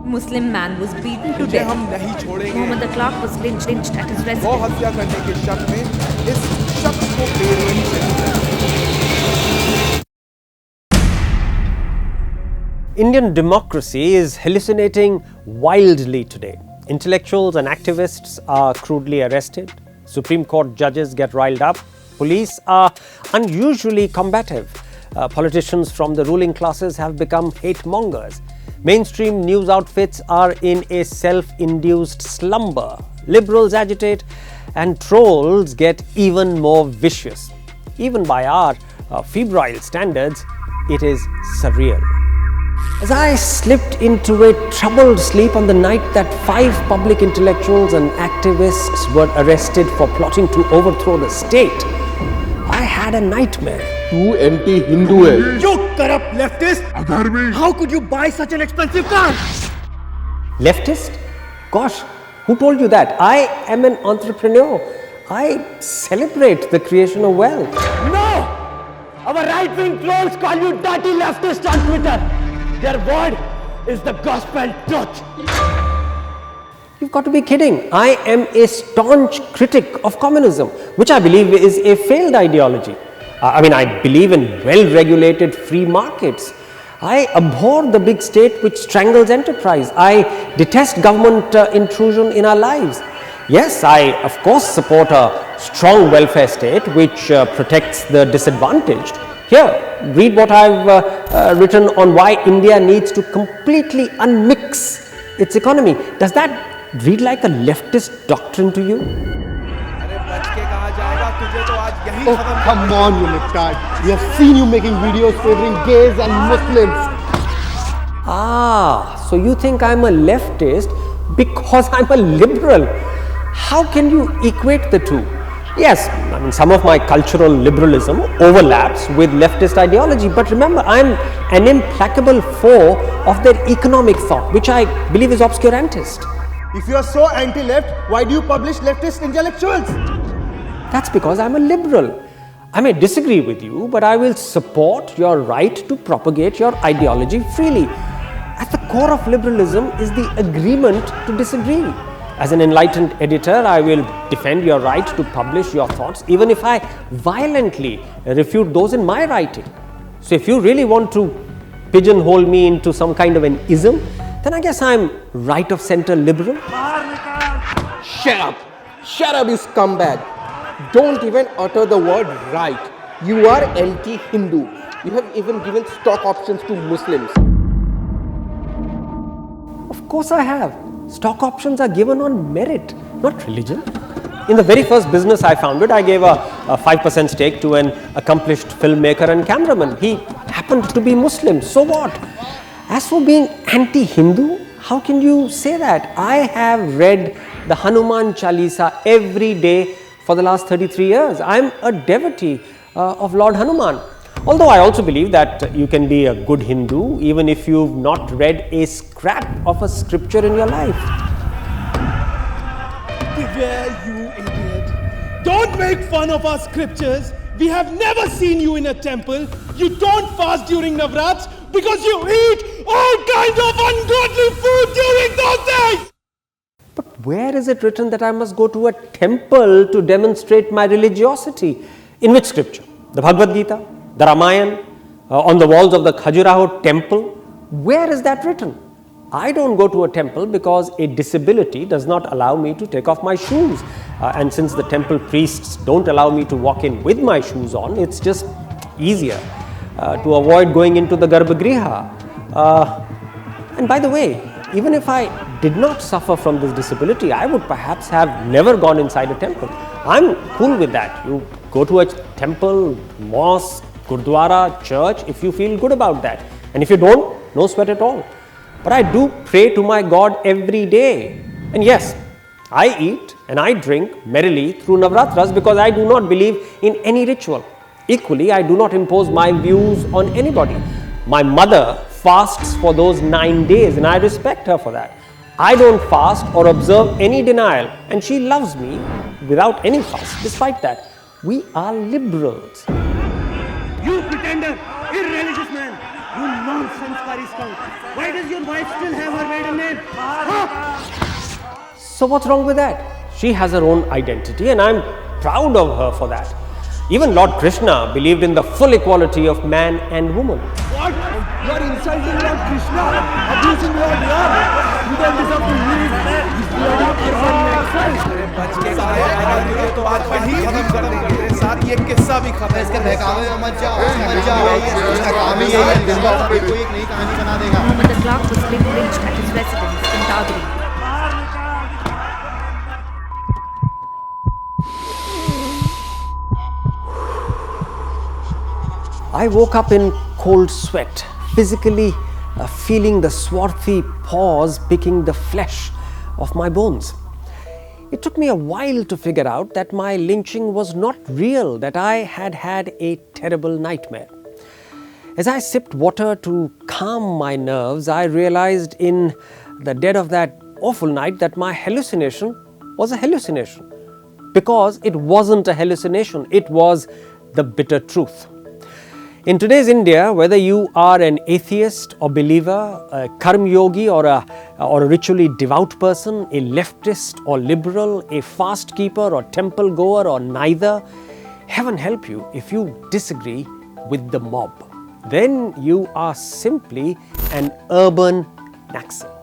Muslim man was beaten to death. Mohammed the clerk was lynched at his residence. Indian democracy is hallucinating wildly today. Intellectuals and activists are crudely arrested. Supreme Court judges get riled up. Police are unusually combative. Politicians from the ruling classes have become hate mongers. Mainstream news outfits are in a self-induced slumber. Liberals agitate and trolls get even more vicious. Even by our febrile standards, it is surreal. As I slipped into a troubled sleep on the night that 5 public intellectuals and activists were arrested for plotting to overthrow the state, I had a nightmare. तू anti-Hindu है. You corrupt leftist! How could you buy such an expensive car? Leftist? Gosh, who told you that? I am an entrepreneur. I celebrate the creation of wealth. No! Our right-wing trolls call you dirty leftist on Twitter. Their word is the gospel truth. You've got to be kidding. I am a staunch critic of communism, which I believe is a failed ideology. I believe in well-regulated free markets. I abhor the big state which strangles enterprise. I detest government intrusion in our lives. Yes, I of course support a strong welfare state which protects the disadvantaged. Here, read what I've written on why India needs to completely unmix its economy. Does that read like a leftist doctrine to you? Oh, come on, you libtard. We have seen you making videos favoring gays and Muslims. So you think I'm a leftist because I'm a liberal. How can you equate the two? Yes, some of my cultural liberalism overlaps with leftist ideology, but remember, I'm an implacable foe of their economic thought, which I believe is obscurantist. If you are so anti-left, why do you publish leftist intellectuals? That's because I'm a liberal. I may disagree with you, but I will support your right to propagate your ideology freely. At the core of liberalism is the agreement to disagree. As an enlightened editor, I will defend your right to publish your thoughts, even if I violently refute those in my writing. So if you really want to pigeonhole me into some kind of an ism, then I guess I'm right of center liberal. Shut up! Shut up, you scumbag! Don't even utter the word right. You are anti-Hindu. You have even given stock options to Muslims. Of course I have. Stock options are given on merit, not religion. In the very first business I founded, I gave a 5% stake to an accomplished filmmaker and cameraman. He happened to be Muslim. So what? As for being anti-Hindu, how can you say that? I have read the Hanuman Chalisa every day for the last 33 years. I'm a devotee of Lord Hanuman. Although I also believe that you can be a good Hindu even if you've not read a scrap of a scripture in your life. Beware, you idiot. Don't make fun of our scriptures. We have never seen you in a temple. You don't fast during Navrats because you eat all kinds of ungodly food during those days. But where is it written that I must go to a temple to demonstrate my religiosity? In which scripture? The Bhagavad Gita? The Ramayana? On the walls of the Khajuraho temple? Where is that written? I don't go to a temple because a disability does not allow me to take off my shoes. And since the temple priests don't allow me to walk in with my shoes on, it's just easier to avoid going into the Garbhagriha. And by the way, even if I did not suffer from this disability, I would perhaps have never gone inside a temple. I'm cool with that. You go to a temple, mosque, Gurdwara, church if you feel good about that. And if you don't, no sweat at all. But I do pray to my God every day. And yes, I eat and I drink merrily through Navratras because I do not believe in any ritual. Equally, I do not impose my views on anybody. My mother fasts for those 9 days and I respect her for that. I don't fast or observe any denial and she loves me without any fast. Despite that, we are liberals. You pretender, irreligious man, you nonsense skunk? Why does your wife still have her maiden name? So what's wrong with that? She has her own identity and I'm proud of her for that. Even Lord Krishna believed in the full equality of man and woman. What? You are insulting Lord Krishna, abusing Lord Ram. You don't deserve to live. This bloody urban Naxal. बच के तो बात वही खत्म कर देंगे तेरे साथ ये किस्सा भी खत्म इसके बहकावे में मत जाओ इसका काम ही यही है दिन भर कोई एक नई कहानी बना देगा Mohammed the clerk was lynched at his residence in Dadri. I woke up in cold sweat, physically feeling the swarthy paws picking the flesh of my bones. It took me a while to figure out that my lynching was not real, that I had had a terrible nightmare. As I sipped water to calm my nerves, I realized in the dead of that awful night that my hallucination was a hallucination. Because it wasn't a hallucination, it was the bitter truth. In today's India, whether you are an atheist or believer, a karma yogi or a ritually devout person, a leftist or liberal, a fast keeper or temple goer or neither, heaven help you if you disagree with the mob. Then you are simply an urban Naxal.